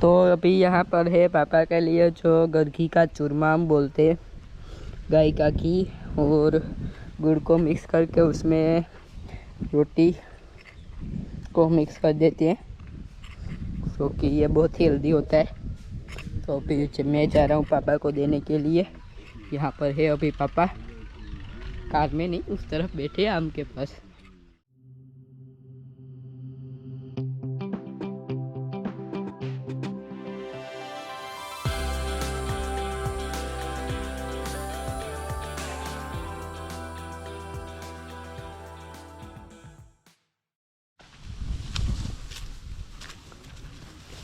तो अभी यहाँ पर है पापा के लिए जो घी का चूरमा हम बोलते हैं, गाय का घी और गुड़ को मिक्स करके उसमें रोटी को मिक्स कर देते हैं, क्योंकि ये बहुत ही हेल्दी होता है। तो अभी मैं जा रहा हूँ पापा को देने के लिए। यहाँ पर है अभी पापा, कार में नहीं, उस तरफ बैठे हैं आम के पास।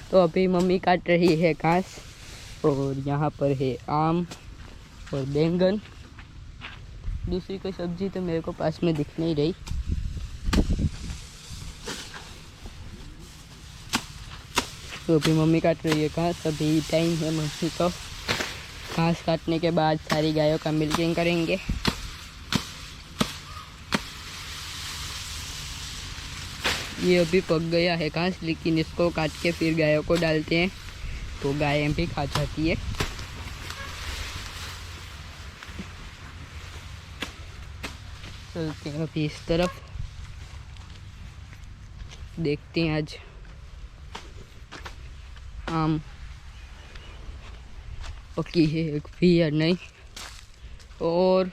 तो अभी मम्मी काट रही है घास और यहाँ पर है आम और बैंगन। दूसरी कोई सब्जी तो मेरे को पास में दिख नहीं रही। तो अभी मम्मी काट रही है घास। अभी टाइम है मम्मी को घास काटने के बाद सारी गायों का मिल्किंग करेंगे। ये अभी पक गया है घास, लेकिन इसको काट के फिर गायों को डालते हैं तो गायें भी खा जाती है। चलते हैं अभी इस तरफ, देखते हैं आज आम पकी है भी या नहीं। और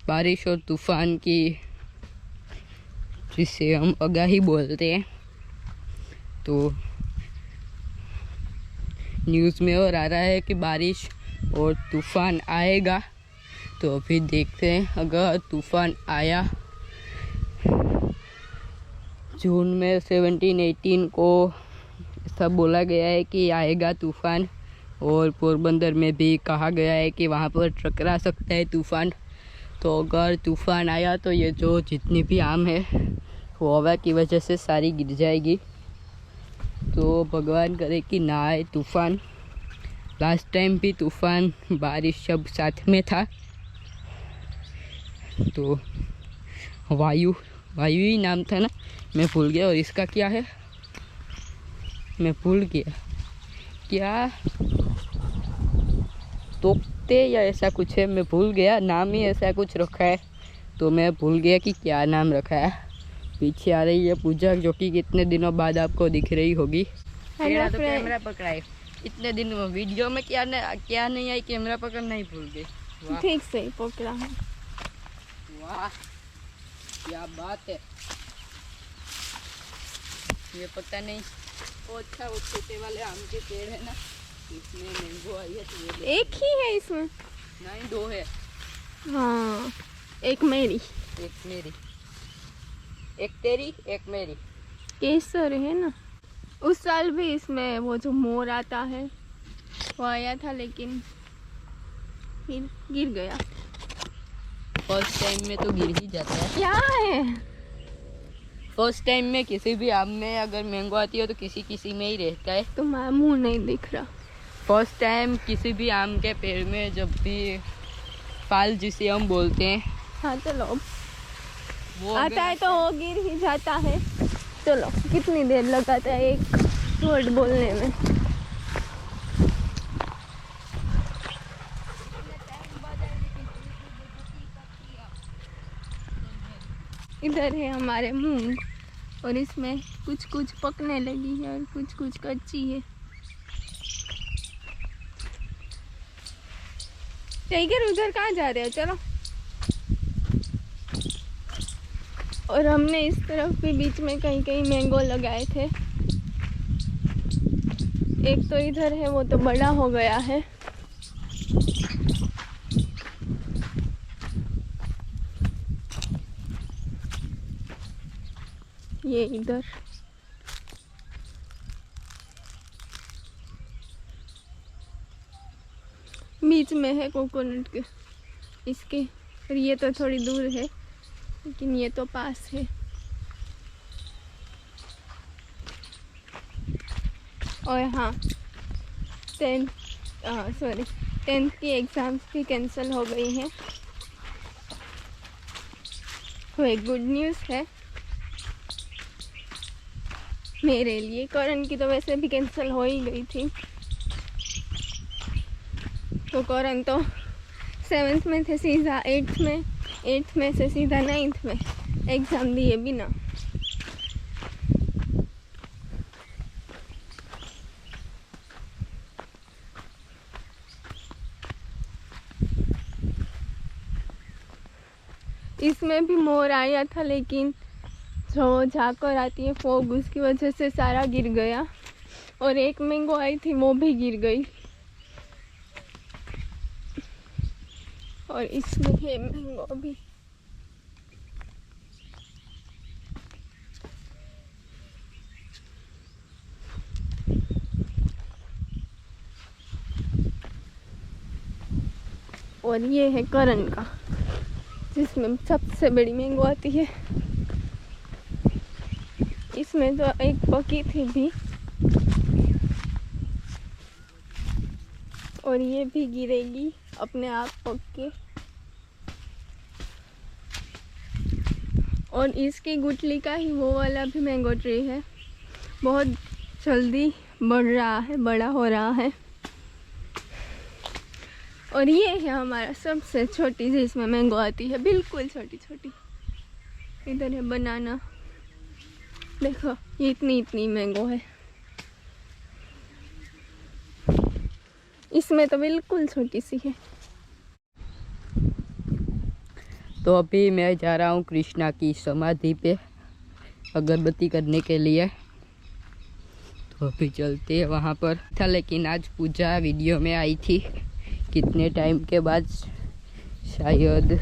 बारिश और तूफान की, जिसे हम आगाही बोलते हैं, तो न्यूज़ में और आ रहा है कि बारिश और तूफान आएगा। तो अभी देखते हैं, अगर तूफान आया जून में 17-18 को ऐसा बोला गया है कि आएगा तूफान, और पोरबंदर में भी कहा गया है कि वहाँ पर टकरा सकता है तूफान। तो अगर तूफान आया तो ये जो जितनी भी आम है वो हवा की वजह से सारी गिर जाएगी। तो भगवान करे कि ना आए तूफान। लास्ट टाइम भी तूफान बारिश सब साथ में था। तो वायु ही नाम था ना, मैं भूल गया। और इसका क्या है मैं भूल गया, क्या तोकते या ऐसा कुछ है, मैं भूल गया। नाम ही ऐसा कुछ रखा है, तो मैं भूल गया कि क्या नाम रखा है। पीछे आ रही है पूजा, जो कि कितने दिनों बाद आपको दिख रही होगी। तो कैमरा पकड़ाए इतने दिन में, वीडियो में क्या नहीं आई, कैमरा पकड़ना ही भूल गए। ठीक से पकड़ा है। वाह क्या बात है। ये पता नहीं, वो अच्छा वो छोटे वाले आम के पेड़ है ना, इसमें मैंगो आई है। तो एक ही है इसमें? नहीं, 2 है। हाँ, एक मेरी, एक तेरी, एक मेरी। केसर है ना। उस साल भी इसमें वो जो मोर आता है वो आया था, लेकिन फिर गिर गया। फर्स्ट टाइम में तो गिर ही जाता है। क्या है? फर्स्ट टाइम में किसी भी आम में अगर मैंगो आती है तो किसी में ही रहता है। तुम्हारा मुंह नहीं दिख रहा। फर्स्ट टाइम किसी भी आम के पेड़ में जब भी फाल जिसे हम बोलते हैं, हाँ चलो, वो आता है तो वो गिर ही जाता है। चलो, कितनी देर लगाता है एक वर्ड बोलने में? इधर है हमारे मूंग, और इसमें कुछ कुछ पकने लगी है और कुछ कुछ कच्ची है। टाइगर उधर कहाँ जा रहे हो? चलो। और हमने इस तरफ भी बीच में कहीं कहीं मैंगो लगाए थे। एक तो इधर है, वो तो बड़ा हो गया है। ये इधर बीच में है कोकोनट के, इसके। और ये तो थोड़ी दूर है, लेकिन ये तो पास है। और हाँ, 10th की एग्ज़ाम्स भी कैंसिल हो गई हैं। वो एक गुड न्यूज़ है। मेरे लिए। करण की तो वैसे भी कैंसिल हो ही गई थी। तो करण तो 7th में थे सीधा 8th में से सीधा 9th में एग्ज़ाम दिए बिना। इसमें भी मोर आया था, लेकिन जो जाकर आती है फॉग, उसकी वजह से सारा गिर गया। और एक मैंगो आई थी वो भी गिर गई। और इसमें है मैंगो भी। और ये है करण का, जिसमें सबसे बड़ी मैंगो आती है। इसमें तो एक पकी थी भी, और ये भी गिरेगी अपने आप पक के। और इसकी गुठली का ही वो वाला भी मैंगो ट्री है, बहुत जल्दी बढ़ रहा है, बड़ा हो रहा है। और ये है हमारा सबसे छोटी, जिसमें मैंगो आती है, बिल्कुल छोटी छोटी। इधर है बनाना, देखो ये इतनी मैंगो है। इसमें तो बिल्कुल छोटी सी है। तो अभी मैं जा रहा हूँ कृष्णा की समाधि पे अगरबत्ती करने के लिए। तो अभी चलते हैं वहाँ पर था, लेकिन आज पूजा वीडियो में आई थी कितने टाइम के बाद, शायद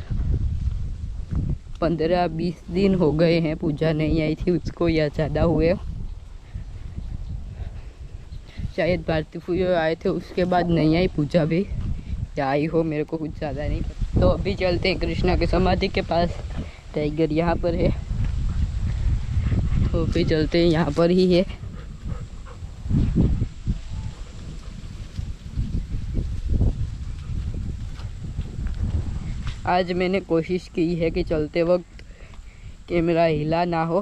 15-20 दिन हो गए हैं पूजा नहीं आई थी उसको, या ज़्यादा हुए। शायद भारती पूजा आए थे उसके बाद नहीं आई पूजा भी, या आई हो, मेरे को कुछ ज़्यादा नहीं पता। तो अभी चलते हैं कृष्णा के समाधि के पास। टाइगर यहाँ पर है, तो अभी चलते हैं, यहाँ पर ही है। आज मैंने कोशिश की है कि चलते वक्त कैमरा हिला ना हो।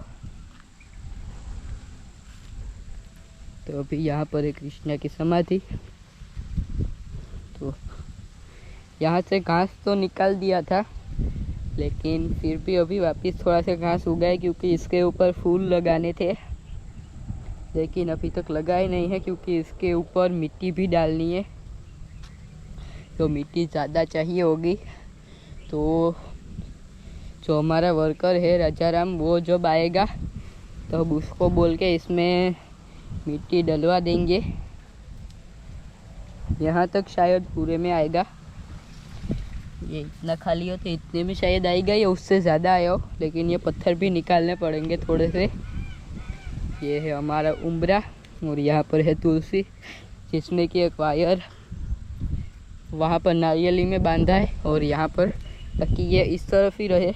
तो अभी यहाँ पर है कृष्णा की समाधि। तो यहाँ से घास तो निकाल दिया था, लेकिन फिर भी अभी वापस थोड़ा सा घास उगा है, क्योंकि इसके ऊपर फूल लगाने थे, लेकिन अभी तक लगाए नहीं है, क्योंकि इसके ऊपर मिट्टी भी डालनी है। तो मिट्टी ज़्यादा चाहिए होगी। तो जो हमारा वर्कर है राजाराम, वो जब आएगा तो अब उसको बोल के इसमें मिट्टी डलवा देंगे। यहाँ तक शायद पूरे में आएगा। ये इतना खाली हो तो इतने में शायद आएगा, या उससे ज़्यादा आया हो, लेकिन ये पत्थर भी निकालने पड़ेंगे थोड़े से। ये है हमारा उम्बरा, और यहाँ पर है तुलसी, जिसमें कि एक वायर वहाँ पर नारियली में बांधा है, और यहाँ पर, ताकि ये इस तरफ ही रहे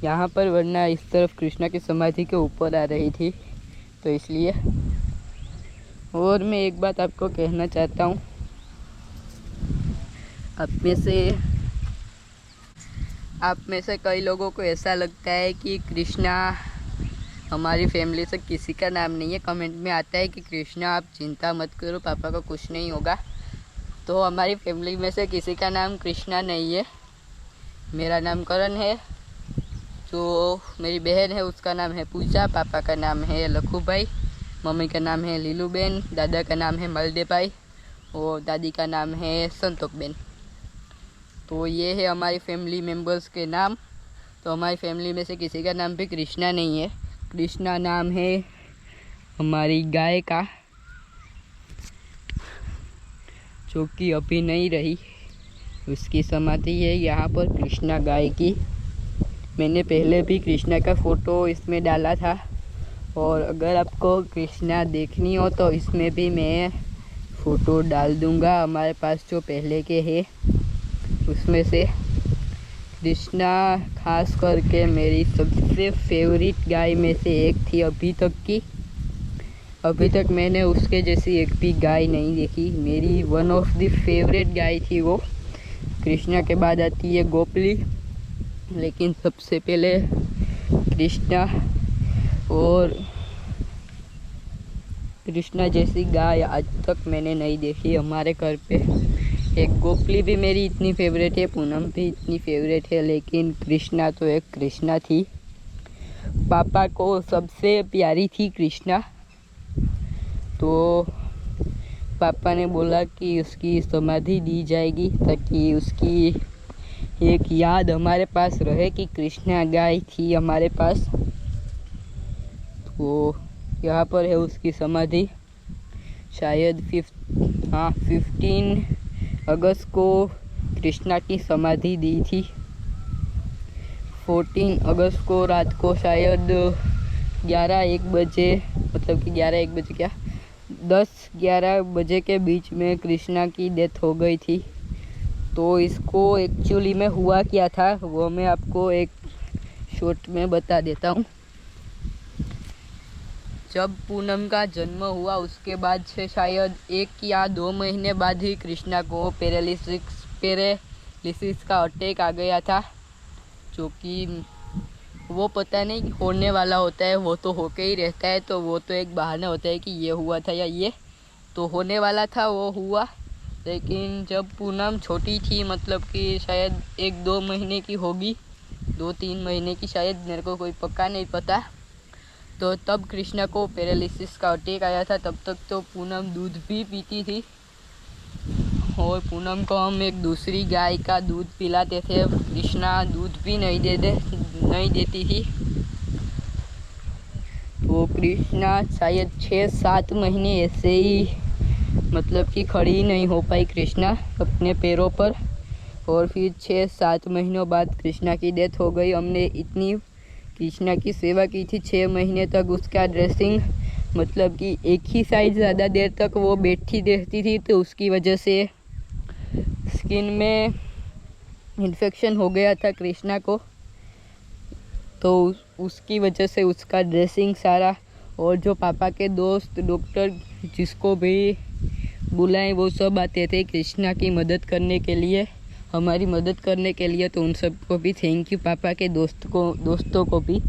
यहाँ पर, वरना इस तरफ कृष्णा की समाधि के ऊपर आ रही थी, तो इसलिए। और मैं एक बात आपको कहना चाहता हूँ, आप में से कई लोगों को ऐसा लगता है कि कृष्णा हमारी फैमिली से किसी का नाम नहीं है। कमेंट में आता है कि कृष्णा आप चिंता मत करो, पापा को कुछ नहीं होगा। तो हमारी फैमिली में से किसी का नाम कृष्णा नहीं है। मेरा नाम करण है, जो मेरी बहन है उसका नाम है पूजा, पापा का नाम है लखू भाई, मम्मी का नाम है लीलू बेन, दादा का नाम है मलदे भाई, और दादी का नाम है संतोक बेन। तो ये है हमारी फैमिली मेम्बर्स के नाम। तो हमारी फैमिली में से किसी का नाम भी कृष्णा नहीं है। कृष्णा नाम है हमारी गाय का, जो कि अभी नहीं रही, उसकी समाधि है यहाँ पर कृष्णा गाय की। मैंने पहले भी कृष्णा का फ़ोटो इसमें डाला था, और अगर आपको कृष्णा देखनी हो तो इसमें भी मैं फ़ोटो डाल दूँगा। हमारे पास जो पहले के हैं उसमें से कृष्णा खास करके मेरी सबसे फेवरेट गाय में से एक थी अभी तक की। अभी तक मैंने उसके जैसी एक भी गाय नहीं देखी। मेरी वन ऑफ द फेवरेट गाय थी वो। कृष्णा के बाद आती है गोपली, लेकिन सबसे पहले कृष्णा। और कृष्णा जैसी गाय आज तक मैंने नहीं देखी हमारे घर पे। एक गोपली भी मेरी इतनी फेवरेट है, पूनम भी इतनी फेवरेट है, लेकिन कृष्णा तो एक कृष्णा थी। पापा को सबसे प्यारी थी कृष्णा। तो पापा ने बोला कि उसकी समाधि दी जाएगी ताकि उसकी एक याद हमारे पास रहे कि कृष्णा गाय थी हमारे पास। तो यहाँ पर है उसकी समाधि। शायद 15 अगस्त को कृष्णा की समाधि दी थी। 14 अगस्त को रात को शायद 11-1 बजे, मतलब कि 11-1 बजे क्या 10-11 बजे के बीच में कृष्णा की डेथ हो गई थी। तो इसको एक्चुअली में हुआ क्या था वो मैं आपको एक शॉर्ट में बता देता हूँ। जब पूनम का जन्म हुआ उसके बाद से शायद 1 या 2 महीने बाद ही कृष्णा को पैरालिसिस का अटैक आ गया था, जो कि वो पता नहीं होने वाला होता है, वो तो होके ही रहता है। तो वो तो एक बहाना होता है कि ये हुआ था या ये तो होने वाला था, वो हुआ। लेकिन जब पूनम छोटी थी, मतलब कि शायद 1-2 महीने की होगी, 2-3 महीने की शायद, मेरे को कोई पक्का नहीं पता। तो तब कृष्णा को पैरालिसिस का अटैक आया था। तब तक तो पूनम दूध भी पीती थी और पूनम को हम एक दूसरी गाय का दूध पिलाते थे। कृष्णा दूध भी नहीं देती थी। तो कृष्णा शायद 6-7 महीने ऐसे ही, मतलब कि खड़ी नहीं हो पाई कृष्णा अपने पैरों पर। और फिर 6-7 महीनों बाद कृष्णा की डेथ हो गई। हमने इतनी कृष्णा की सेवा की थी 6 महीने तक। उसका ड्रेसिंग, मतलब कि एक ही साइड ज़्यादा देर तक वो बैठी रहती थी, तो उसकी वजह से स्किन में इन्फेक्शन हो गया था कृष्णा को। तो उसकी वजह से उसका ड्रेसिंग सारा, और जो पापा के दोस्त डॉक्टर जिसको भी बुलाएं वो सब आते थे कृष्णा की मदद करने के लिए, हमारी मदद करने के लिए। तो उन सबको भी थैंक यू, पापा के दोस्तों को भी।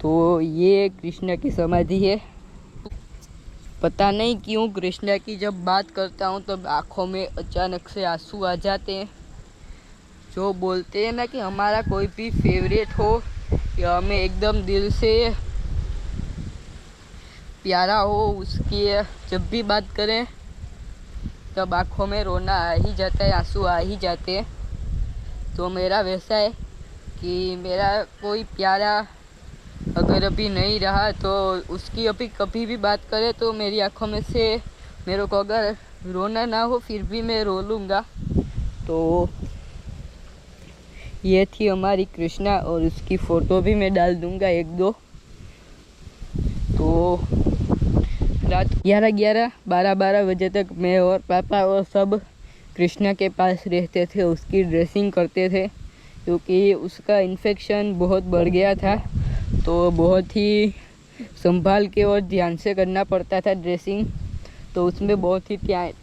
तो ये कृष्णा की समाधि है। पता नहीं क्यों कृष्णा की जब बात करता हूँ तब आँखों में अचानक से आंसू आ जाते हैं। जो बोलते हैं ना कि हमारा कोई भी फेवरेट हो या हमें एकदम दिल से प्यारा हो, उसकी जब भी बात करें तब आँखों में रोना आ ही जाता है, आंसू आ ही जाते हैं। तो मेरा वैसा है कि मेरा कोई प्यारा अगर अभी नहीं रहा तो उसकी अभी कभी भी बात करे तो मेरी आँखों में से मेरे को अगर रोना ना हो फिर भी मैं रो लूँगा। तो ये थी हमारी कृष्णा, और उसकी फ़ोटो भी मैं डाल दूँगा 1-2। तो रात 11-12 बजे तक मैं और पापा और सब कृष्णा के पास रहते थे, उसकी ड्रेसिंग करते थे, क्योंकि उसका इन्फेक्शन बहुत बढ़ गया था। तो बहुत ही संभाल के और ध्यान से करना पड़ता था ड्रेसिंग। तो उसमें बहुत ही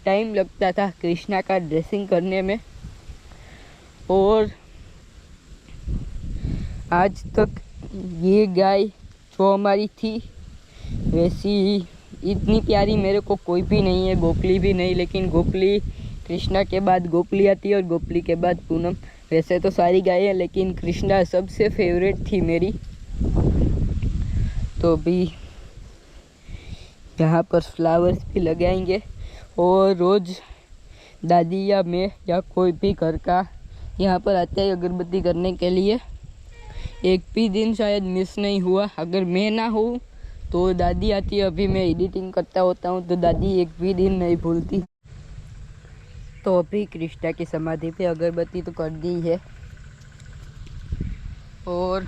टाइम लगता था कृष्णा का ड्रेसिंग करने में। और आज तक ये गाय जो हमारी थी, वैसी इतनी प्यारी मेरे को कोई भी नहीं है, गोपली भी नहीं। लेकिन गोपली, कृष्णा के बाद गोपली आती है और गोपली के बाद पूनम। वैसे तो सारी गायें, लेकिन कृष्णा सबसे फेवरेट थी मेरी। तो अभी यहाँ पर फ्लावर्स भी लगाएंगे, और रोज़ दादी या मैं या कोई भी घर का यहाँ पर आता है अगरबत्ती करने के लिए। एक भी दिन शायद मिस नहीं हुआ। अगर मैं ना हूँ तो दादी आती है। अभी मैं एडिटिंग करता होता हूँ तो दादी एक भी दिन नहीं भूलती। तो अभी कृष्णा की समाधि पे अगरबत्ती तो कर दी है, और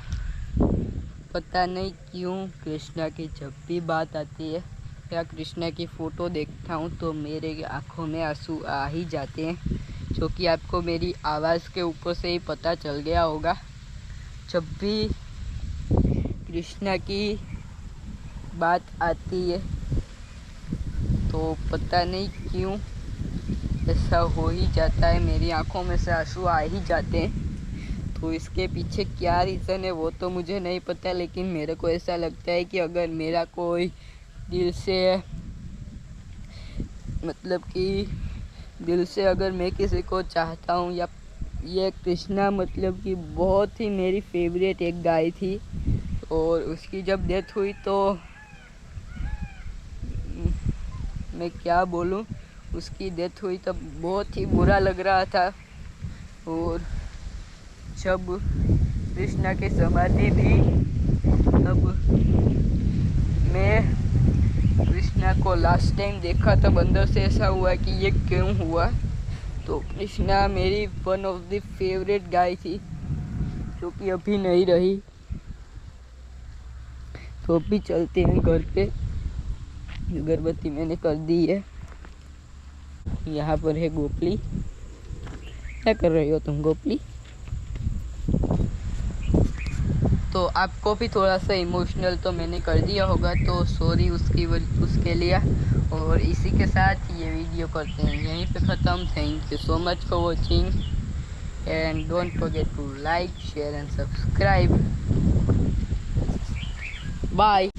पता नहीं क्यों कृष्णा की जब भी बात आती है या कृष्णा की फ़ोटो देखता हूँ तो मेरे आँखों में आंसू आ ही जाते हैं, जो कि आपको मेरी आवाज़ के ऊपर से ही पता चल गया होगा। जब भी कृष्णा की बात आती है तो पता नहीं क्यों ऐसा हो ही जाता है, मेरी आंखों में से आंसू आ ही जाते हैं। तो इसके पीछे क्या रीज़न है वो तो मुझे नहीं पता, लेकिन मेरे को ऐसा लगता है कि अगर मेरा कोई दिल से मतलब कि दिल से अगर मैं किसी को चाहता हूँ, या ये कृष्णा मतलब कि बहुत ही मेरी फेवरेट एक गाय थी, और उसकी जब डेथ हुई तो मैं क्या बोलूँ, उसकी डेथ हुई तब बहुत ही बुरा लग रहा था। और जब कृष्णा की समाधि थी तब मैं कृष्णा को लास्ट टाइम देखा तब अंदर से ऐसा हुआ कि ये क्यों हुआ। तो कृष्णा मेरी वन ऑफ द फेवरेट गाय थी, जो कि अभी नहीं रही। तो अभी चलते हैं घर पे। अगरबत्ती मैंने कर दी है। यहाँ पर है गोपली। क्या कर रही हो तुम गोपली? तो आपको भी थोड़ा सा इमोशनल तो मैंने कर दिया होगा, तो सॉरी उसके लिए। और इसी के साथ ये वीडियो करते हैं यहीं पे ख़त्म। Thank you so much for watching, and don't forget to like, share and subscribe. Bye.